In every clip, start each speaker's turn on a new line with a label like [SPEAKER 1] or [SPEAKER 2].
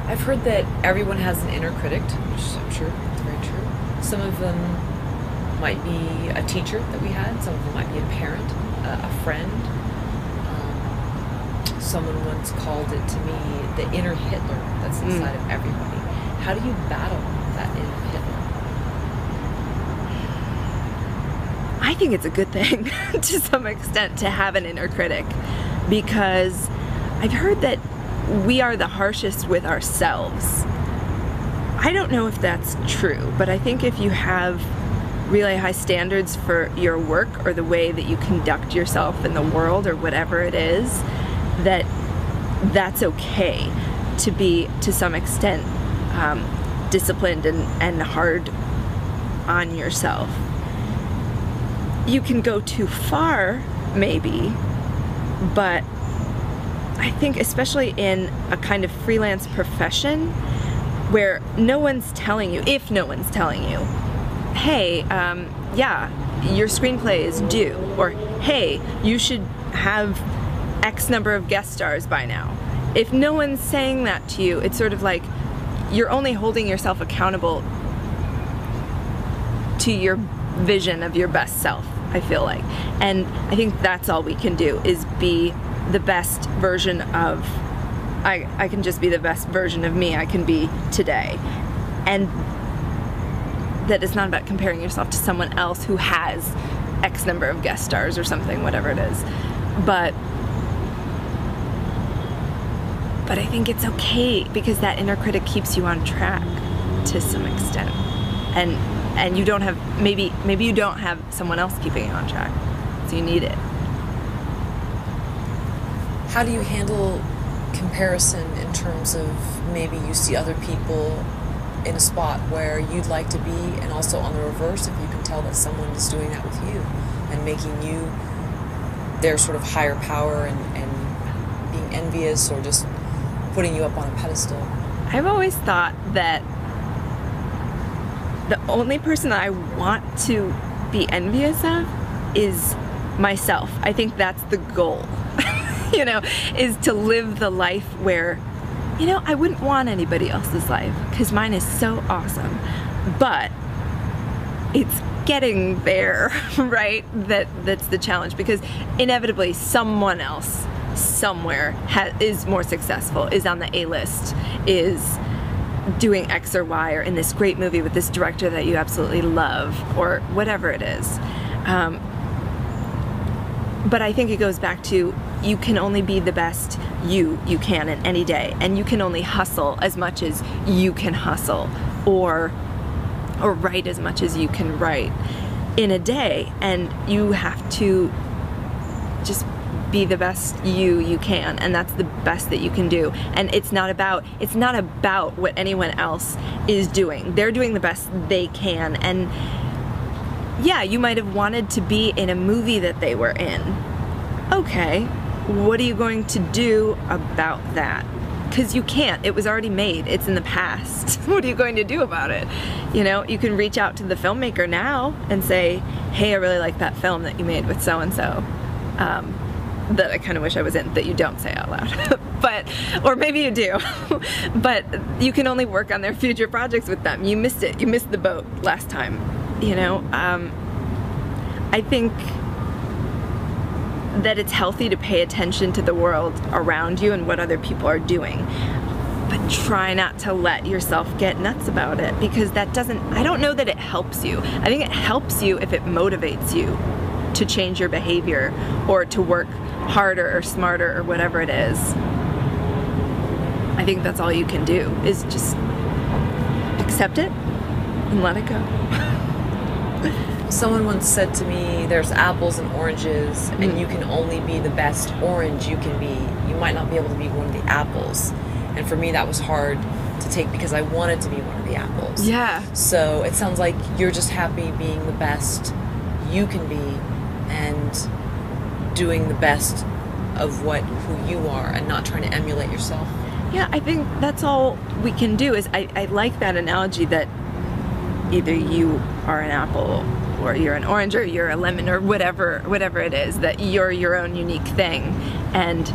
[SPEAKER 1] I've heard that everyone has an inner critic, which I'm sure is very true. Some of them might be a teacher that we had. Some of them might be a parent, a friend. Someone once called it to me the inner Hitler that's inside of everybody. How do you battle that inner Hitler?
[SPEAKER 2] I think it's a good thing to some extent to have an inner critic, because I've heard that we are the harshest with ourselves. I don't know if that's true, but I think if you have really high standards for your work or the way that you conduct yourself in the world or whatever it is, that's okay to be, to some extent, disciplined and hard on yourself. You can go too far, maybe, but I think especially in a kind of freelance profession where no one's telling you, if no one's telling you, hey, yeah, your screenplay is due, or hey, you should have X number of guest stars by now. If no one's saying that to you, it's sort of like you're only holding yourself accountable to your vision of your best self, I feel like. And I think that's all we can do, is be the best version of, I can just be the best version of me I can be today. And that it's not about comparing yourself to someone else who has X number of guest stars or something, whatever it is. But I think it's okay, because that inner critic keeps you on track to some extent. And you don't have, maybe you don't have someone else keeping you on track, so you need it.
[SPEAKER 1] How do you handle comparison in terms of maybe you see other people in a spot where you'd like to be, and also on the reverse, if you can tell that someone is doing that with you and making you their sort of higher power and being envious or just putting you up on a pedestal?
[SPEAKER 2] I've always thought that the only person that I want to be envious of is myself. I think that's the goal, you know, is to live the life where, you know, I wouldn't want anybody else's life because mine is so awesome, but it's getting there, right? That's the challenge, because inevitably someone else somewhere is more successful, is on the A-list, is doing X or Y, or in this great movie with this director that you absolutely love, or whatever it is. But I think it goes back to, you can only be the best you can in any day, and you can only hustle as much as you can hustle, or write as much as you can write in a day, and you have to just be the best you can, and that's the best that you can do. And it's not about what anyone else is doing. They're doing the best they can, and yeah, you might have wanted to be in a movie that they were in. Okay, what are you going to do about that? Because you can't. It was already made. It's in the past. What are you going to do about it? You know, you can reach out to the filmmaker now and say, hey, I really like that film that you made with so-and-so. That I kind of wish I was in, that you don't say out loud. But, or maybe you do. But you can only work on their future projects with them. You missed it. You missed the boat last time. You know, I think that it's healthy to pay attention to the world around you and what other people are doing, but try not to let yourself get nuts about it, because that doesn't, I don't know that it helps you. I think it helps you if it motivates you to change your behavior or to work harder or smarter or whatever it is. I think that's all you can do, is just accept it and let it go.
[SPEAKER 1] Someone once said to me, there's apples and oranges, and you can only be the best orange you can be. You might not be able to be one of the apples. And for me, that was hard to take, because I wanted to be one of the apples.
[SPEAKER 2] Yeah.
[SPEAKER 1] So it sounds like you're just happy being the best you can be and doing the best of who you are, and not trying to emulate yourself.
[SPEAKER 2] Yeah, I think that's all we can do. Is I like that analogy that either you are an apple, or you're an orange, or you're a lemon, or whatever it is, that you're your own unique thing, and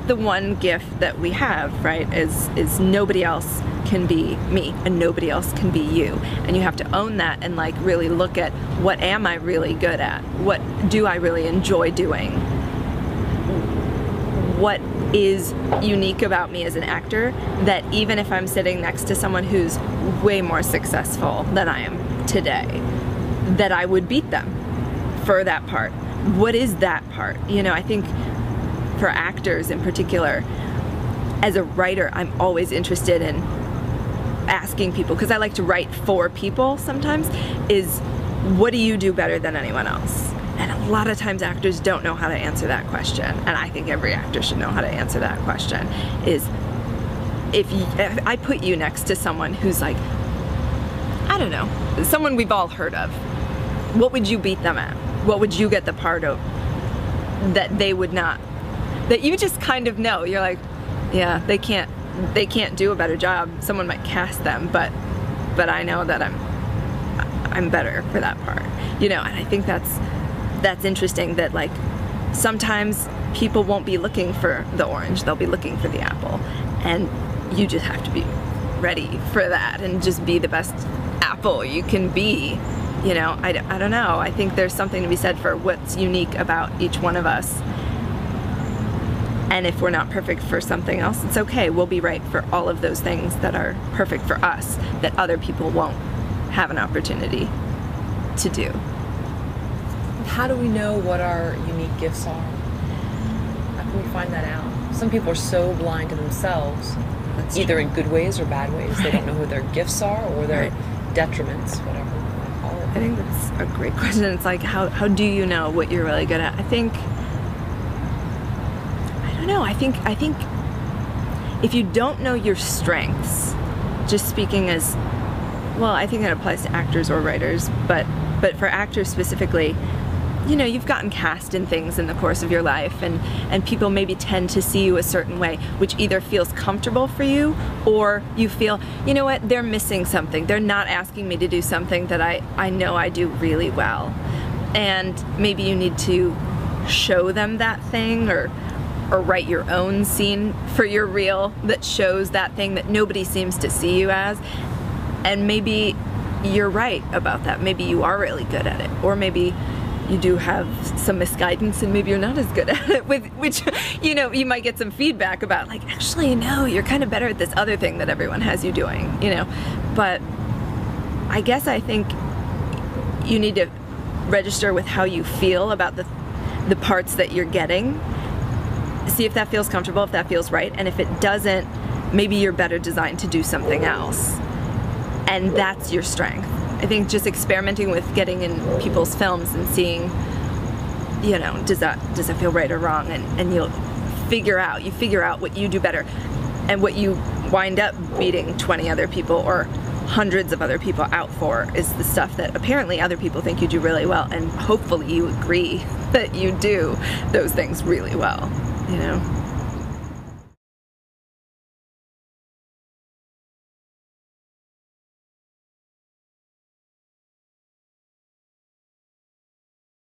[SPEAKER 2] the one gift that we have, right, is nobody else can be me and nobody else can be you. And you have to own that and like really look at, what am I really good at? What do I really enjoy doing? What is unique about me as an actor that even if I'm sitting next to someone who's way more successful than I am today, that I would beat them for that part? What is that part? You know, I think for actors in particular, as a writer, I'm always interested in asking people, because I like to write for people sometimes, is what do you do better than anyone else? And a lot of times actors don't know how to answer that question, and I think every actor should know how to answer that question. Is if I put you next to someone who's like, I don't know, someone we've all heard of, what would you beat them at? What would you get the part of that they would not? That you just kind of know, you're like, yeah, they can't do a better job. Someone might cast them, but I know that I'm better for that part. You know, and I think that's interesting, that like sometimes people won't be looking for the orange, they'll be looking for the apple, and you just have to be ready for that and just be the best apple you can be. You know, I don't know, I think there's something to be said for what's unique about each one of us, and if we're not perfect for something else, it's okay. We'll be right for all of those things that are perfect for us that other people won't have an opportunity to do.
[SPEAKER 1] How do we know what our unique gifts are? How can we find that out? Some people are so blind to themselves, either in good ways or bad ways. Right. They don't know who their gifts are or their detriments, whatever you want to call it.
[SPEAKER 2] I think that's a great question. It's like, how do you know what you're really good at? I don't know. I think if you don't know your strengths, just speaking as, well, I think it applies to actors or writers, but for actors specifically, you know, you've gotten cast in things in the course of your life, and people maybe tend to see you a certain way, which either feels comfortable for you, or you feel, you know what, they're missing something. They're not asking me to do something that I know I do really well. And maybe you need to show them that thing, or write your own scene for your reel that shows that thing that nobody seems to see you as. And maybe you're right about that. Maybe you are really good at it, or maybe you do have some misguidance and maybe you're not as good at it, which, you know, you might get some feedback about, like, actually, no, you're kind of better at this other thing that everyone has you doing, you know. But I guess I think you need to register with how you feel about the parts that you're getting. See if that feels comfortable, if that feels right, and if it doesn't, maybe you're better designed to do something else. And that's your strength. I think just experimenting with getting in people's films and seeing, you know, does that feel right or wrong, and you figure out what you do better, and what you wind up beating 20 other people or hundreds of other people out for is the stuff that apparently other people think you do really well, and hopefully you agree that you do those things really well, you know.